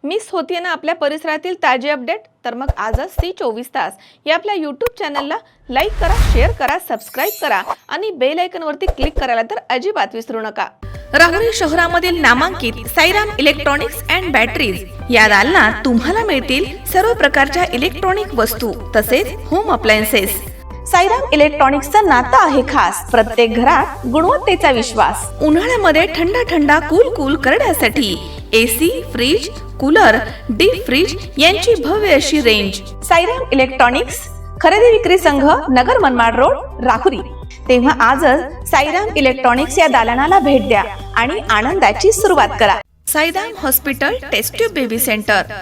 Miss होतीये ना आपल्या परिसरातील ताजे अपडेट? तर मग आजच C24 तास या आपल्या YouTube चॅनलला लाईक करा, शेअर करा, सबस्क्राइब करा आणि बेल आयकॉनवरती क्लिक करायला तर अजिबात विसरू नका. राहुरी शहरामधील नामांकित साईराम इलेक्ट्रॉनिक्स अँड बॅटरीज या दालनात तुम्हाला मिळतील सर्व प्रकारच्या इलेक्ट्रॉनिक वस्तू तसेच होम अप्लायन्सेस. साईराम इलेक्ट्रॉनिक्सचं नातं आहे खास. प्रत्येक घरात गुणवत्तेचा विश्वास. उन्हाळ्यामध्ये थंड थंड कूल करण्यासाठी AC, fridge, cooler, deep freeze यांची भव्य अशी रेंज. साईराम इलेक्ट्रॉनिक्स खरेदी विक्री संघ, नगर मनमाड रोड, राहुरी. तेव्हा आजच साईराम इलेक्ट्रॉनिक्स या दालनाला भेट द्या आणि आनंदाची सुरुवात करा. Sairam hospital test tube baby centre.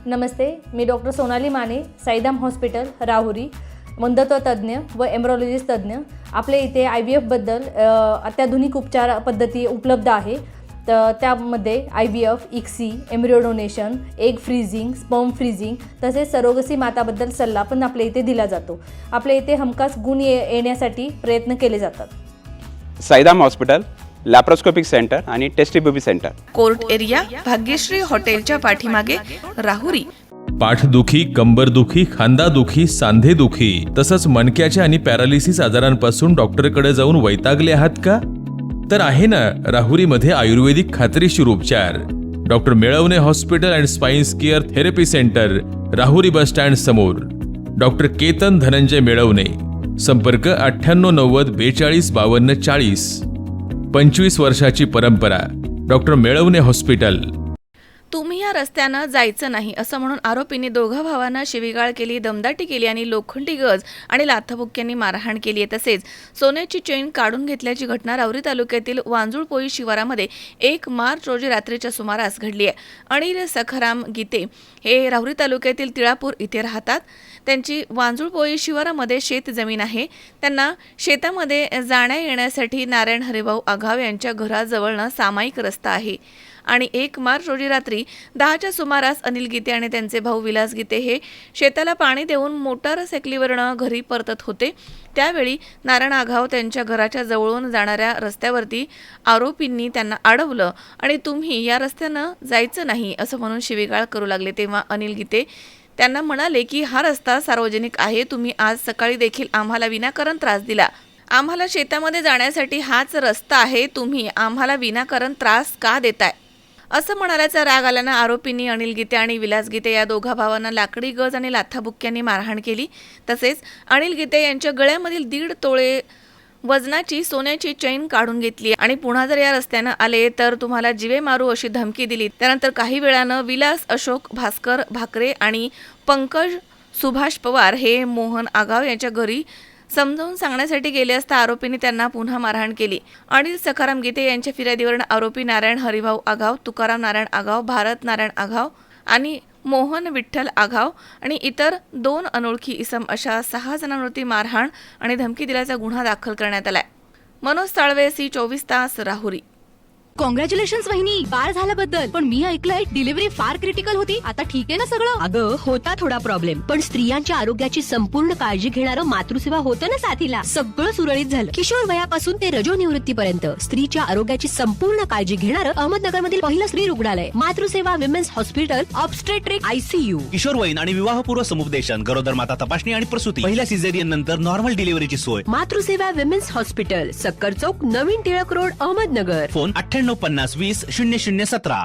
नमस्ते, मी डॉक्टर सोनाली माने, साईराम हॉस्पिटल राहुरी, वंध्यत्व तज्ज्ञ व एम्ब्रॉलॉजिस्ट तज्ज्ञ. आपल्या इथे IVF बद्दल अत्याधुनिक उपचार पद्धती उपलब्ध आहे. तर त्यामध्ये IVF, ICSI, embryo donation, egg freezing, sperm freezing तसेच सरोगसी माताबद्दल सल्ला पण आपल्या इथे दिला जातो. आपल्या इथे हमखास गुण येण्यासाठी प्रयत्न केले जातात. साईराम हॉस्पिटल, लॅप्रोस्कोपिक सेंटर आणि test baby centre, court area, Bhagyashree हॉटेलच्या पाठीमागे, राहुरी. पाठदुखी, कंबरदुखी, खांदादुखी, सांधेदुखी तसंच मणक्याच्या आणि पॅरालिसिस आजारांपासून डॉक्टरकडे जाऊन वैतागले आहात का? तर आहे ना राहुरीमध्ये आयुर्वेदिक खात्रीशीर उपचार. Doctor Melavane hospital and spines care therapy centre, Rahuri bus stand समोर. डॉक्टर केतन धनंजय मेळवणे. संपर्क 9890 42 52 40. 25 वर्षाची परंपरा. Doctor Melavane hospital. तुम्ही या रस्त्यानं जायचं नाही असं म्हणून आरोपींनी दोघा भावांना शिवीगाळ केली, दमदाटी केली आणि लोखंडी गज आणि लाथाबुक्क्यांनी मारहाण केली आहे. तसेच सोन्याची चेन काढून घेतल्याची घटना राहुरी तालुक्यातील वांजुळपोई शिवारामध्ये 1 मार्च रोजी रात्रीच्या सुमारास घडली आहे. अनिल सखाराम गीते हे राहुरी तालुक्यातील तिळापूर इथे राहतात. त्यांची वांजुळपोई शिवारामध्ये शेत जमीन आहे. त्यांना शेतामध्ये जाण्या येण्यासाठी नारायण हरिभाऊ आघाव यांच्या घराजवळनं सामायिक रस्ता आहे आणि 1 मार्च रोजी रात्री 10च्या सुमारास अनिल गीते आणि त्यांचे भाऊ विलास गीते हे शेताला पाणी देऊन मोटारसायकलीवरनं घरी परतत होते. त्यावेळी नारायण आघाव त्यांच्या घराच्या जवळून जाणाऱ्या रस्त्यावरती आरोपींनी त्यांना अडवलं आणि तुम्ही या रस्त्यानं जायचं नाही असं म्हणून शिवीगाळ करू लागले. तेव्हा अनिल गीते त्यांना म्हणाले की हा रस्ता सार्वजनिक आहे, तुम्ही आज सकाळी देखील आम्हाला विनाकारण त्रास दिला. आम्हाला शेतामध्ये जाण्यासाठी हाच रस्ता आहे, तुम्ही आम्हाला विनाकारण त्रास का देताय असं म्हणाल्याचा राग आल्यानं आरोपींनी अनिल गीते आणि विलास गीते या दोघा भावांना लाकडी गज आणि लाथाबुक्क्यांनी मारहाण केली. तसेच अनिल गीते यांच्या गळ्यामधील 1.5 तोळे वजनाची सोन्याची चैन काढून घेतली आणि पुन्हा जर या रस्त्यानं आले तर तुम्हाला जीवे मारू अशी धमकी दिली. त्यानंतर काही वेळानं विलास अशोक भास्कर भाकरे आणि पंकज सुभाष पवार हे मोहन आगाव यांच्या घरी समजावून सांगण्यासाठी गेले असता आरोपींनी त्यांना पुन्हा मारहाण केली. अनिल सखाराम गीते यांच्या फिर्यादीवरून आरोपी नारायण हरिभाऊ आघाव, तुकाराम नारायण आघाव, भारत नारायण आघाव आणि मोहन विठ्ठल आघाव आणि इतर 2 अनोळखी इसम अशा 6 जणांवरती मारहाण आणि धमकी दिल्याचा गुन्हा दाखल करण्यात आलाय. मनोज साळवे, C24 तास, राहुरी. कॉंग्रॅच्युलेशन्स वहिनी, बाळ झाल्याबद्दल. पण मी ऐकलंय डिलिव्हरी फार क्रिटिकल होती. आता ठीक आहे ना सगळं? अगं होता थोडा प्रॉब्लेम, पण स्त्रियांच्या आरोग्याची संपूर्ण काळजी घेणारं मातृसेवा होतं ना साथीला. सगळं सुरळीत झालं. किशोर वयापासून ते रजोनिवृत्तीपर्यंत स्त्रीच्या आरोग्याची संपूर्ण काळजी घेणारं अहमदनगर मधील पहिलं स्त्री रुग्णालय Matruseva women's hospital, obstetric ICU. किशोरवयीन आणि विवाहपूर्व समुपदेशन, गरोदर माता तपासणी आणि प्रसूती, पहिल्या सिझेरियन नंतर नॉर्मल डिलिव्हरीची सोय. मातृसेवा विमेन्स हॉस्पिटल, सक्कर चौक, नवीन टिळक रोड, अहमदनगर. फोन 9850 20 0017.